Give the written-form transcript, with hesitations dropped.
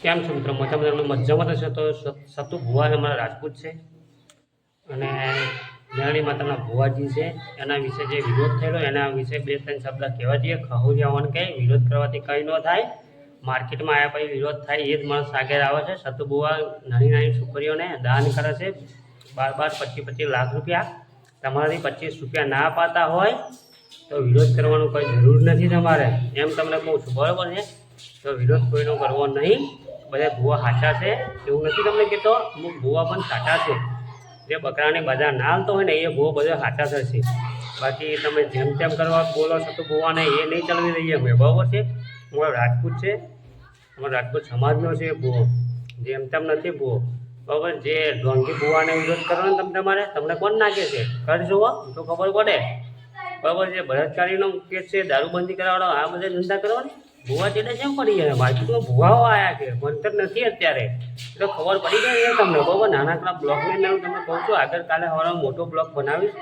કેમ છો મિત્રો? મજામાં થશે તો સતુ ભુવા અમારા રાજપૂત છે અને મેરણી માતાના ભુવાજી છે. એના વિશે જે વિરોધ થયેલો એના વિશે 2-3 શબ્દ કહેવા જઈએ. ખહુરિયાઓને કંઈ વિરોધ કરવાથી કંઈ ન થાય, માર્કેટમાં આવ્યા પછી વિરોધ થાય એ જ માણસ આગળ આવે છે. સતુ ભુવા નાની છોકરીઓને દાન કરે છે 12-25 લાખ રૂપિયા. તમારાથી 25 રૂપિયા ના અપાતા હોય તો વિરોધ કરવાનો કોઈ જરૂર નથી તમારે, એમ તમને કહું છું, બરાબર છે? તો વિરોધ કોઈનો કરવો નહીં. બધા ભૂવા સાચા છે એવું નથી તમને કહેતો, અમુક ભૂવા પણ સાચા છે. જે બકરાને બધા ના હાલતો હોય ને એ ભૂવો બધા સાચા થશે. બાકી તમે જેમ તેમ કરવા બોલો છો તો ભૂવાને એ નહીં ચલાવી દઈએ અમે, બરાબર છે? અમારો રાજપૂત છે, અમારો રાજપૂત સમાજનો છે ભૂવો, જેમ તેમ નથી ભૂવો, બરાબર? જે ઢોંગી ભૂવાને વિરોધ કરવાનો તમને કોણ નાખે છે? કર જુઓ તો ખબર પડે, બરાબર છે? બળાત્કારીનો કેસ છે, દારૂબંધી કરાવવાનો, આ બધા ધંધા કરવાની ભૂવા ચેડે કેમ પડી જાય? માર્કેટમાં ભૂવાઓ આવ્યા છે, ભણતર નથી અત્યારે, એટલે ખબર પડી જાય તમને, બરાબર? નાનકડા બ્લોગની અંદર હું તમને કહું છું, આગળ કાલે હવારે મોટો બ્લોગ બનાવીશ,